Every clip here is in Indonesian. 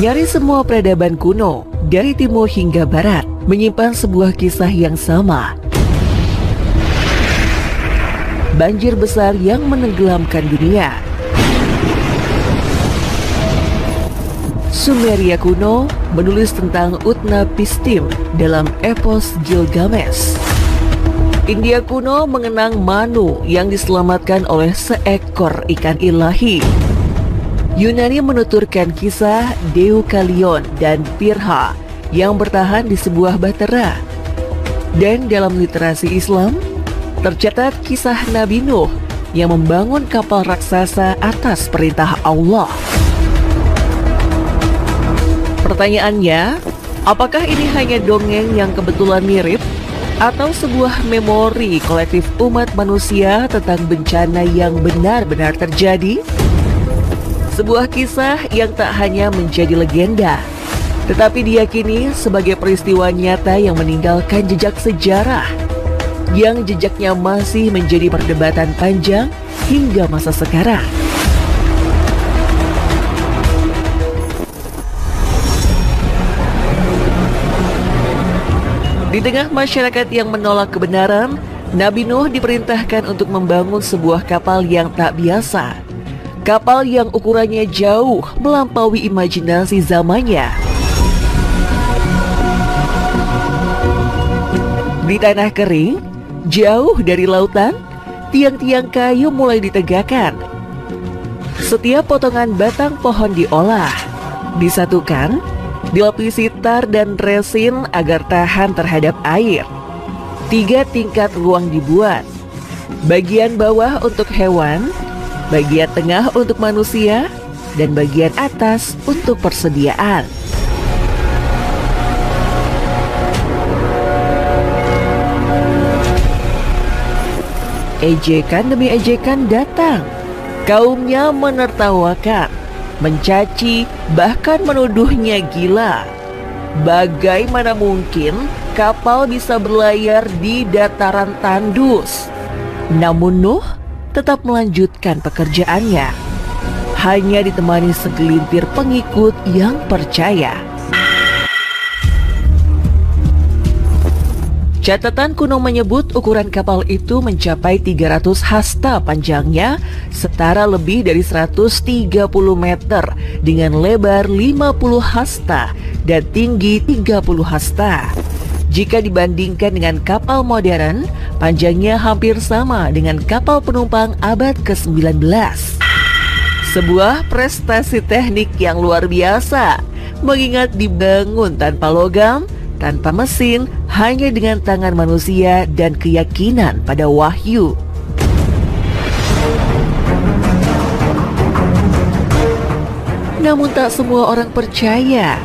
Nyaris semua peradaban kuno, dari timur hingga barat, menyimpan sebuah kisah yang sama. Banjir besar yang menenggelamkan dunia. Sumeria kuno menulis tentang Utnapishtim dalam epos Gilgamesh. India kuno mengenang Manu yang diselamatkan oleh seekor ikan ilahi. Yunani menuturkan kisah Deukalion dan Pirha yang bertahan di sebuah bahtera. Dan dalam literasi Islam, tercatat kisah Nabi Nuh yang membangun kapal raksasa atas perintah Allah. Pertanyaannya, apakah ini hanya dongeng yang kebetulan mirip atau sebuah memori kolektif umat manusia tentang bencana yang benar-benar terjadi? Sebuah kisah yang tak hanya menjadi legenda, tetapi diyakini sebagai peristiwa nyata yang meninggalkan jejak sejarah, yang jejaknya masih menjadi perdebatan panjang hingga masa sekarang. Di tengah masyarakat yang menolak kebenaran, Nabi Nuh diperintahkan untuk membangun sebuah kapal yang tak biasa. Kapal yang ukurannya jauh melampaui imajinasi zamannya. Di tanah kering, jauh dari lautan, tiang-tiang kayu mulai ditegakkan. Setiap potongan batang pohon diolah, disatukan, dilapisi tar dan resin agar tahan terhadap air. 3 tingkat ruang dibuat. Bagian bawah untuk hewan, bagian tengah untuk manusia, dan bagian atas untuk persediaan. Ejekan demi ejekan datang. Kaumnya menertawakan, mencaci, bahkan menuduhnya gila. Bagaimana mungkin kapal bisa berlayar di dataran tandus? Namun Nuh tetap melanjutkan pekerjaannya, hanya ditemani segelintir pengikut yang percaya. Catatan kuno menyebut ukuran kapal itu mencapai 300 hasta panjangnya, setara lebih dari 130 meter, dengan lebar 50 hasta dan tinggi 30 hasta. Jika dibandingkan dengan kapal modern, panjangnya hampir sama dengan kapal penumpang abad ke-19. Sebuah prestasi teknik yang luar biasa, mengingat dibangun tanpa logam, tanpa mesin, hanya dengan tangan manusia dan keyakinan pada wahyu. Namun tak semua orang percaya.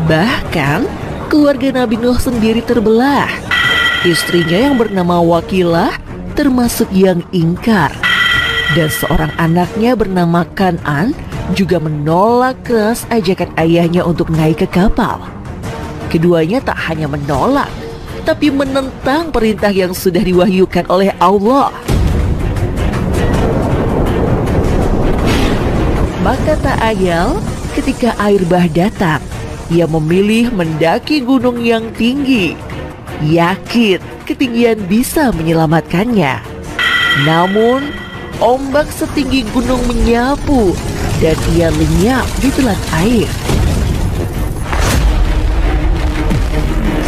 Bahkan keluarga Nabi Nuh sendiri terbelah. Istrinya yang bernama Wakilah termasuk yang ingkar. Dan seorang anaknya bernama Kan'an juga menolak keras ajakan ayahnya untuk naik ke kapal. Keduanya tak hanya menolak, tapi menentang perintah yang sudah diwahyukan oleh Allah. Maka tak ayal ketika air bah datang, ia memilih mendaki gunung yang tinggi, yakin ketinggian bisa menyelamatkannya. Namun, ombak setinggi gunung menyapu dan ia lenyap di telan air.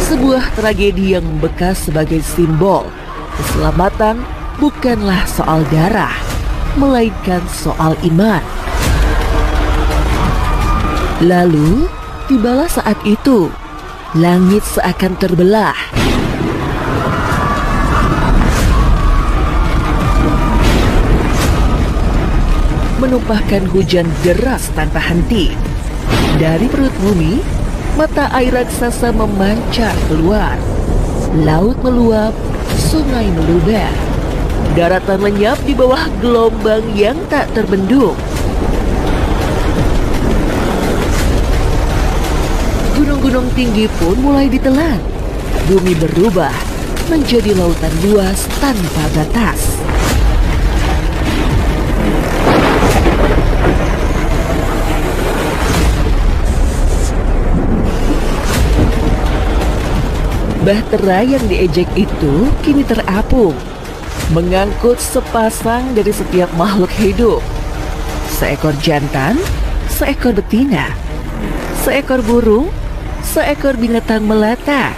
Sebuah tragedi yang membekas sebagai simbol keselamatan bukanlah soal darah, melainkan soal iman. Lalu, tibalah saat itu, langit seakan terbelah. Menumpahkan hujan deras tanpa henti. Dari perut bumi, mata air raksasa memancar keluar. Laut meluap, sungai meluber. Daratan lenyap di bawah gelombang yang tak terbendung. Gunung-gunung tinggi pun mulai ditelan. Bumi berubah menjadi lautan luas tanpa batas. Bahtera yang diejek itu kini terapung, mengangkut sepasang dari setiap makhluk hidup. Seekor jantan, seekor betina, seekor burung, seekor binatang melata.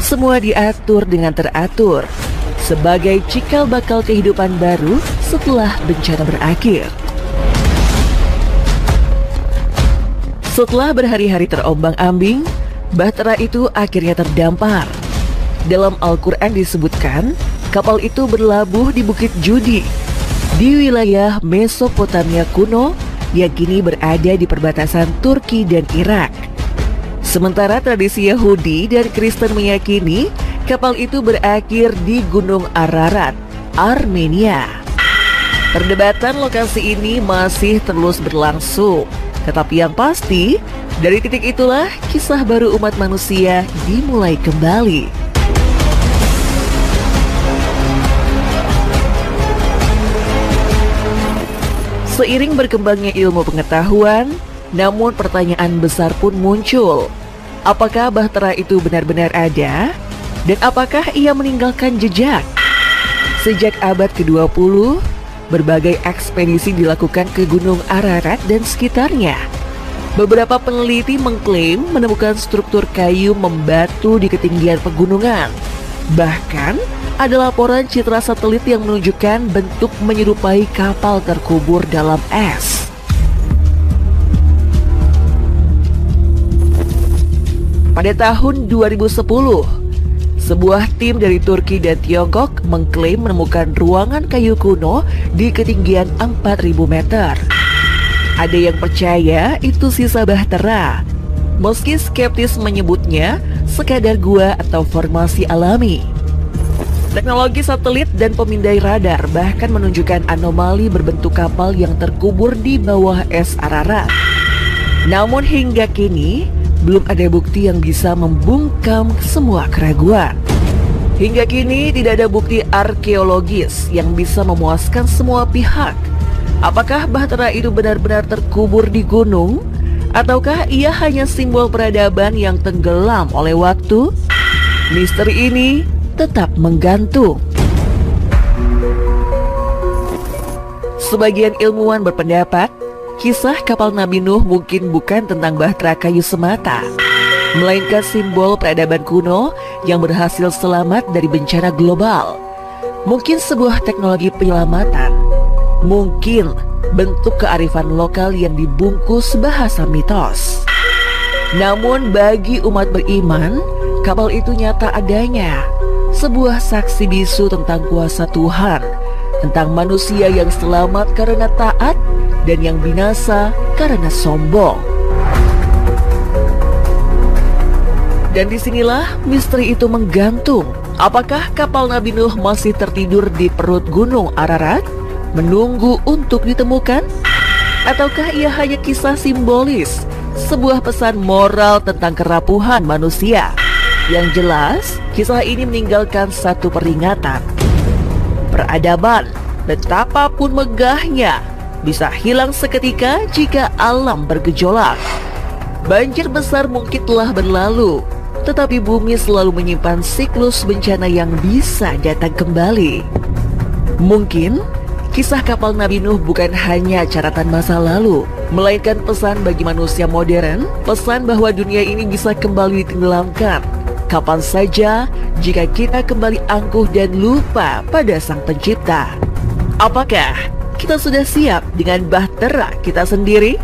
Semua diatur dengan teratur sebagai cikal bakal kehidupan baru setelah bencana berakhir. Setelah berhari-hari terombang-ambing, bahtera itu akhirnya terdampar. Dalam Al-Quran disebutkan, kapal itu berlabuh di Bukit Judi, di wilayah Mesopotamia kuno yang kini berada di perbatasan Turki dan Irak. Sementara tradisi Yahudi dan Kristen meyakini kapal itu berakhir di Gunung Ararat, Armenia. Perdebatan lokasi ini masih terus berlangsung. Tetapi yang pasti, dari titik itulah kisah baru umat manusia dimulai kembali. Seiring berkembangnya ilmu pengetahuan, namun pertanyaan besar pun muncul. Apakah bahtera itu benar-benar ada? Dan apakah ia meninggalkan jejak? Sejak abad ke-20, berbagai ekspedisi dilakukan ke Gunung Ararat dan sekitarnya. Beberapa peneliti mengklaim menemukan struktur kayu membatu di ketinggian pegunungan. Bahkan, ada laporan citra satelit yang menunjukkan bentuk menyerupai kapal terkubur dalam es. Pada tahun 2010, sebuah tim dari Turki dan Tiongkok mengklaim menemukan ruangan kayu kuno di ketinggian 4.000 meter. Ada yang percaya itu sisa bahtera, meski skeptis menyebutnya sekadar gua atau formasi alami. Teknologi satelit dan pemindai radar bahkan menunjukkan anomali berbentuk kapal yang terkubur di bawah es Ararat. Namun hingga kini, belum ada bukti yang bisa membungkam semua keraguan. Hingga kini tidak ada bukti arkeologis yang bisa memuaskan semua pihak. Apakah bahtera itu benar-benar terkubur di gunung? Ataukah ia hanya simbol peradaban yang tenggelam oleh waktu? Misteri ini tetap menggantung. Sebagian ilmuwan berpendapat, kisah kapal Nabi Nuh mungkin bukan tentang bahtera kayu semata, melainkan simbol peradaban kuno yang berhasil selamat dari bencana global. Mungkin sebuah teknologi penyelamatan, mungkin bentuk kearifan lokal yang dibungkus bahasa mitos. Namun bagi umat beriman, kapal itu nyata adanya, sebuah saksi bisu tentang kuasa Tuhan, tentang manusia yang selamat karena taat dan yang binasa karena sombong. Dan disinilah misteri itu menggantung. Apakah kapal Nabi Nuh masih tertidur di perut Gunung Ararat, menunggu untuk ditemukan? Ataukah ia hanya kisah simbolis, sebuah pesan moral tentang kerapuhan manusia? Yang jelas, kisah ini meninggalkan satu peringatan. Peradaban, betapapun megahnya, bisa hilang seketika jika alam bergejolak. Banjir besar mungkin telah berlalu, tetapi bumi selalu menyimpan siklus bencana yang bisa datang kembali. Mungkin kisah kapal Nabi Nuh bukan hanya catatan masa lalu, melainkan pesan bagi manusia modern, pesan bahwa dunia ini bisa kembali ditenggelamkan kapan saja jika kita kembali angkuh dan lupa pada Sang Pencipta. Apakah kita sudah siap dengan bahtera kita sendiri?